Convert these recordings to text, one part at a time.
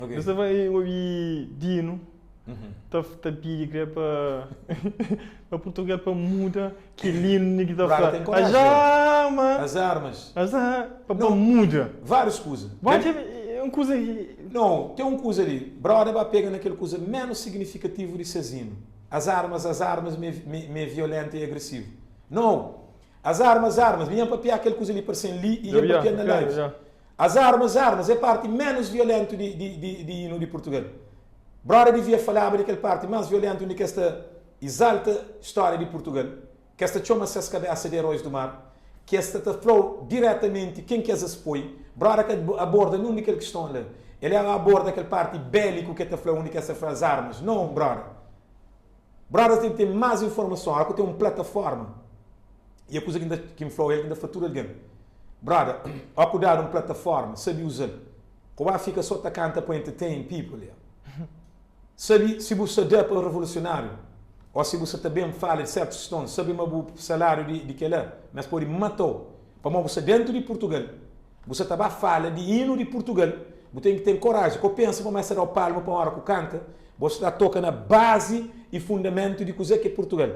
Ok. Você vai ouvir Dino, tá pedir para para Portugal para muda que lindo que tá Braga tem falando. coragem, As As armas. para Não. muda. Várias coisas. Vai ter uma coisa Não, tem uma coisa ali. Brother vai pegar naquela coisa menos significativo de Cezino. As armas, me violento e agressivo. Não. As armas, vinha para piar aquela coisa ali para ser ali e ia para piar na live. As armas, é a parte menos violenta de hino de Portugal. Brother devia falar daquela parte mais violenta de esta exalta história de Portugal. Que esta chama-se as cabeças de heróis do mar. Que esta te falou diretamente quem que as apoia. Brother que aborda não daquela questão ali. Ele aborda aquela parte bélico que te falou onde que essa faz armas. Não, brother. Brother tem que ter mais informação. Agora tem uma plataforma. E a coisa que me falou ele ainda fatura alguém. Brother, ao cuidar de uma plataforma, sabe usar. Como fica só tacando para entertain people. Sabe se você dá para o revolucionário. Ou se você também fala de certos questões, sabe o salário de que é, mas por matou. Para você dentro de Portugal, você também fala de hino de Portugal, você tem que ter coragem. Quando pensa para começar a dar o palmo para a hora que canta, você está tocando na base e fundamento de coisa que é Portugal.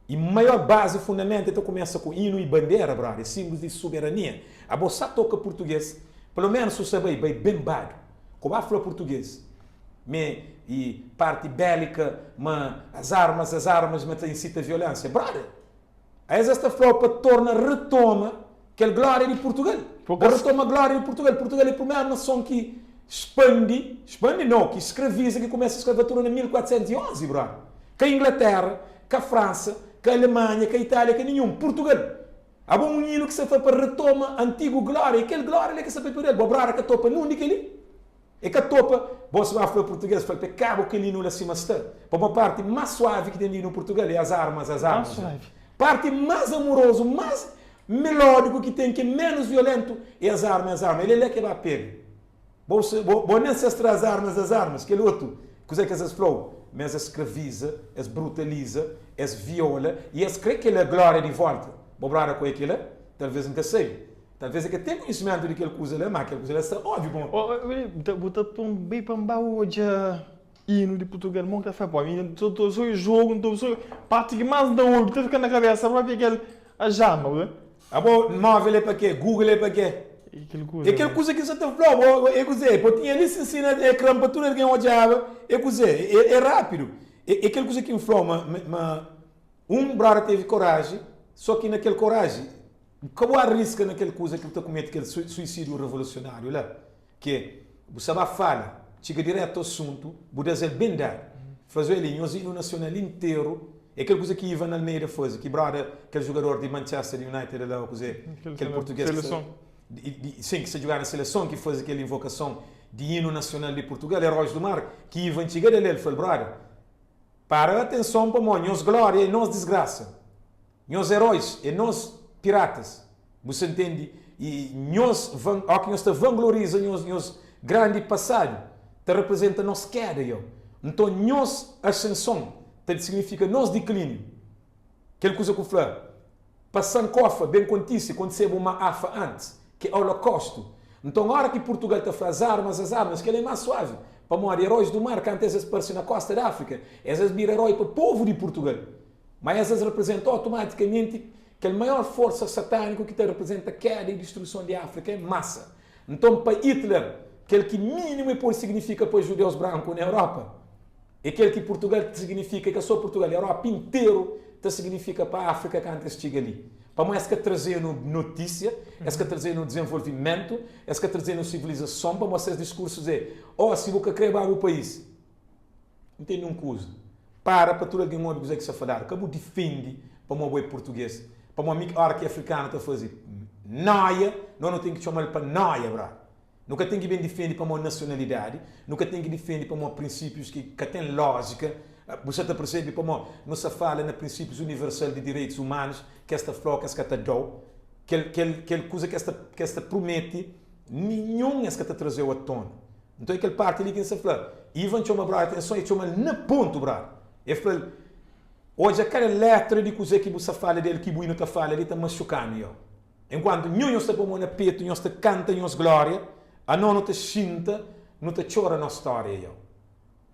E maior base e fundamento então começa com hino e bandeira, brother, símbolos de soberania. A você toca português, pelo menos você sabe bem bado. Como a fala português, e parte bélica, as armas, mas incita a violência. Brother, aí esta flauta retoma aquela glória de Portugal. Retoma a glória de Portugal. Portugal é a primeira nação que expande não, que escraviza, que começa a escravatura em 1411, brother. Que a Inglaterra, que a França, que a Alemanha, que a Itália, que nenhum. Portugal. Há um hino que se foi para retoma a antiga glória. E aquela glória é que se foi por ele. Boa brother, que a topa não, ali. É que a topa, você vai falar português, fala, cabo que ali no acima está. Para uma parte mais suave que tem ali no Portugal é as armas. Parte mais amoroso, mais melódico que tem, que é menos violento, é as armas. Ele é que vai pegar. Você nem se as armas, que é outro. Coisa que essas flores, mas as escraviza, as brutaliza, as viola, e as crê que ele é glória de volta. Bobrara com aquilo, talvez nunca sei. Talvez é que tem conhecimento de aquela coisa lá, mas aquela coisa lá está óbvio. Bota bem para hoje hino de Portugal, não está fazendo. Mim, estou só jogo, estou só parte que mais não ouve, está ficando na cabeça, vai ver aquele a jama, né? Ah bom, móvel é para quê? Google é para quê? Aquela coisa que você está falando, é coisa, porque tinha licença é para tudo que eu já, é coisa, é rápido. É aquela coisa que me falou, mas brother teve coragem, só que naquela coragem como arrisca naquela coisa que está comete aquele suicídio revolucionário lá, que você vai falar, chega direto ao assunto, você dizer bem dar, fazer ele o nacional inteiro, é aquela coisa que Ivan Almeida faz, que brother, aquele jogador de Manchester United lá, aquele português, sim, que se jogar na seleção, que faz aquela invocação de hino nacional de Portugal, Heróis do Mar, que Ivan chega dele, ele fala, brother, para atenção para nós glória e nós desgraça, nós heróis e nós piratas, você entende? E nós, ao que nós te vangloriza, nós grande passado, te representa nós queda, então nós ascensão, significa nós declínio, aquela coisa que eu falei, passando cofa, bem contícia, aconteceu uma afa antes, que é o holocausto, então a hora que Portugal te faz as armas, que ele é mais suave, para morrer heróis do mar, que antes aparecem na costa da África, essas viram herói para o povo de Portugal, mas essas representam automaticamente que a maior força satânica que representa a queda e destruição de África é massa. Então, para Hitler, aquele que mínimo por significa para os judeus brancos na Europa, e aquele que Portugal significa, que só Portugal, a Europa inteiro, significa para a África que antes chega ali. Para mais que trazer notícia, é que trazer no desenvolvimento, é que trazer na civilização, para mostrar os discursos é, se você quer o país, não tem nenhum custo. Para tudo alguém que você que falar, como defende para uma boa português. Para uma hora que africano está a fazer noia, não tem que chamar ele para noia, bro. Nunca tem que bem defender para uma nacionalidade, nunca tem que defender para uma princípios que têm lógica. Você está percebendo para uma, não se fala nos princípios universais de direitos humanos, que esta flor, que esta dou, que coisa que esta promete, nenhum é que está trazendo à tona. Então aquele parte ali que se fala, e vão chamar, bro, atenção, e chamar na ponto, bro. É fala, hoje, aquela letra de coisa que você fala dele, que o hino está falando, ele está machucando. Enquanto nós está pondo na peito, nós está canta, nós glória, a não te sinta, não te chora na história, eu.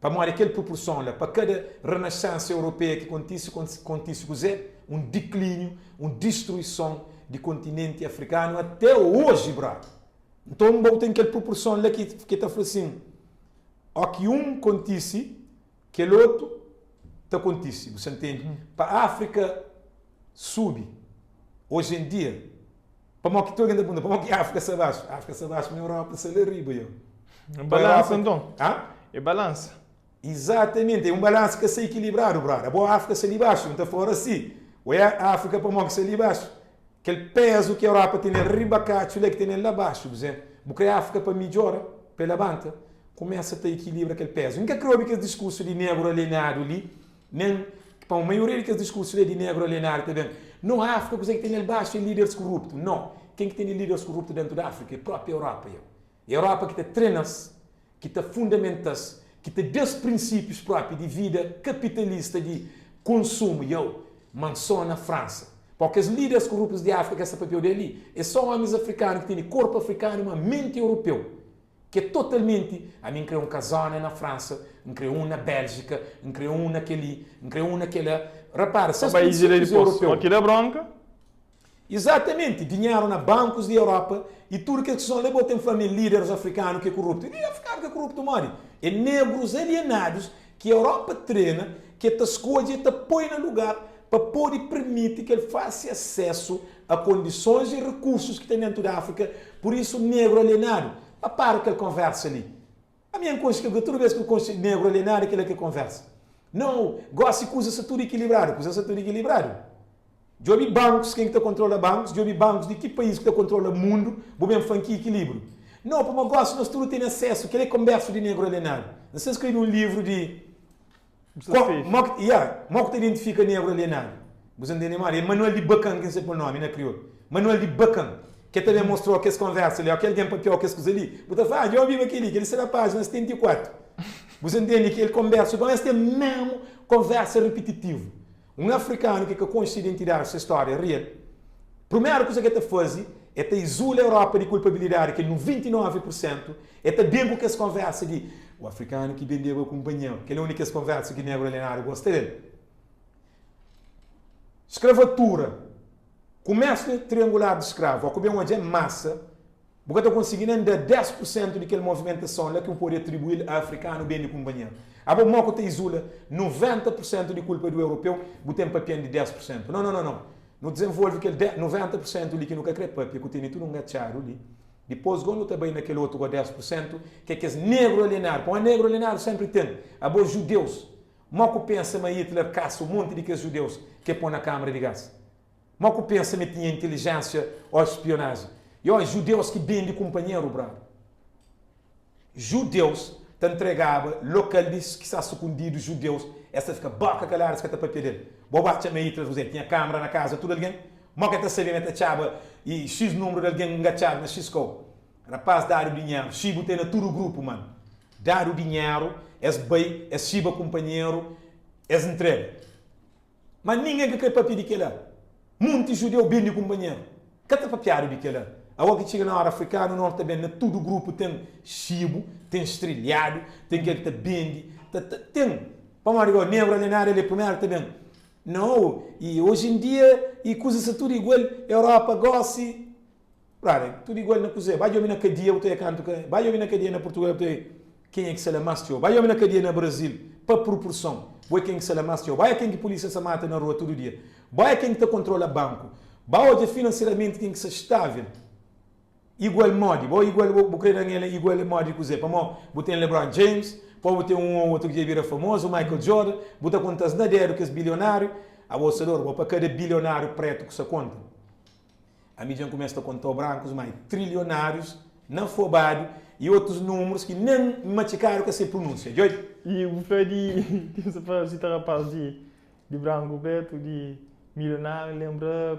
Para mostrar aquela proporção, para cada renascença europeia que acontece, declínio, uma destruição do continente africano até hoje, brado. Então, tem aquela proporção lá que está assim, o que acontece, que o outro está acontece, você entende? Para a África sube, hoje em dia, para que estou ainda para que a África se baixa, na Europa se arriba, eu. Balança, então. Ah? É balança. Exatamente, é um balanço que se equilibrado, brado. A boa África se ali baixo, não está fora assim. Ou é a África para que se ali baixo. Aquele peso que a Europa tem riba cá, que tem lá baixo, porque a África para melhora, pela banda, começa a ter equilíbrio aquele peso. Nunca criou que esse discurso de negro alienado ali, nem para a maioria dos discursos de negro alienado também. Não a África que tem lá baixo é líderes corruptos. Não. Quem que tem líderes corruptos dentro da África é a própria Europa. É a Europa que te treinas, que te fundamentas, que te dá os princípios próprios de vida capitalista, de consumo. Mansou na França. Porque os líderes corruptos de África, essa papel dele, é só homens africanos que têm corpo africano e uma mente europeu. Que é totalmente, a mim criou um casone na França, criou um na Bélgica, criou um naquela. Repara, se os princípios europeus. Aqui da branca. Exatamente, dinheiro na bancos da Europa e tudo que são levou tem família líderes africanos que é corrupto. E africano que é corrupto, mano. É negros alienados que a Europa treina, que te escolhe e te põe no lugar para poder permitir que ele faça acesso a condições e recursos que tem dentro da África. Por isso, negro alienado. Para que ele conversa ali. A minha coisa que toda vez que eu consigo negro alienado é aquele que conversa. Não, gosta de coisas tudo equilibrado, Eu vi bancos, quem que controla bancos, eu vi bancos de que país que controla o mundo, vou bem fazer equilíbrio. Não, para uma gosto, nós tudo temos acesso, que ele conversa de negro alienado. Você escreve um livro de... Como que identifica negro alienado? Você entende, Maria? Manuel de Bacan, quem sabe o nome, não é crioulo? Manuel de Bacan, que também mostrou que essa conversa ali, aquele tempo pior que essa coisa ali. Você fala, eu vi aquele, que ele será a página 74. Você entende que ele conversa, então essa é mesmo conversa repetitiva. Um africano que consegue identificar essa história real, a primeira coisa que ele faz é te isolar a Europa de culpabilidade, que é 99%, é te bem com essa conversa de o africano que vendeu a companhia, que é a única conversa que negro alienado gosta dele. Escravatura. Comércio triangular de escravo, ocorreu uma massa, porque está conseguindo ainda 10% daquela movimentação lá que eu poderia atribuir a africano bem de companhia. A bom moco te isula 90% de culpa do europeu, o tempo de 10%. Não. Não desenvolve aquele 90% ali que nunca crê papia, que tem tudo um gacharo ali. Depois, quando também naquele outro 10%, que é negro alienado. Porque negro alienado sempre tem. A bom judeus. Moco pensa que Hitler caça um monte de judeus que põe na câmara de gás. Moco pensa que tinha inteligência ou espionagem. E olha, judeus que bem de companheiro, brado. Judeus te entregava locais que está escondido, judeus. Essa fica boca calada, que está para dele. Boba tinha Hitler, você tinha câmara na casa, tudo alguém. Moca te sabia que chava e X número de alguém engachado na X-Co. Rapaz, dar o dinheiro. Chibo tem na todo o grupo, mano. Dar o dinheiro, és bem, és Chiba companheiro, és entrega. Mas ninguém que quer papel de que lá. Muito judeu bem de companheiro. Que está papiado de que lá. Agora que chega na hora africana, nós também, na todo o grupo tem chibo, tem estrelhado, tem que te bende, tem. Vamos agora, negro alienado, ele é primeiro também. Não, e hoje em dia, e coisas tudo igual, Europa gosta, tudo igual na coisa. Vai eu na cadeia, eu tenho canto, vai eu na cadeia na Portugal, eu tenho quem é que se lhe mastiu, vai eu na cadeia na Brasil, para proporção, vai quem que se lhe mastiu, vai quem que a polícia se mata na rua todo dia, vai quem que te controla banco, vai hoje financeiramente quem que se estável. Igual modo, igual modo que você, para mim, tem LeBron James, para ter um outro que vira famoso, Michael Jordan, botar contas na dinheiro que é bilionário, a você para cada bilionário preto que você conta. A mídia começa a contar brancos, mas trilionários, não fobado, e outros números que nem maticaram que se pronuncia. E o Freddy, você fala, você está capaz de branco preto, de milionário, lembra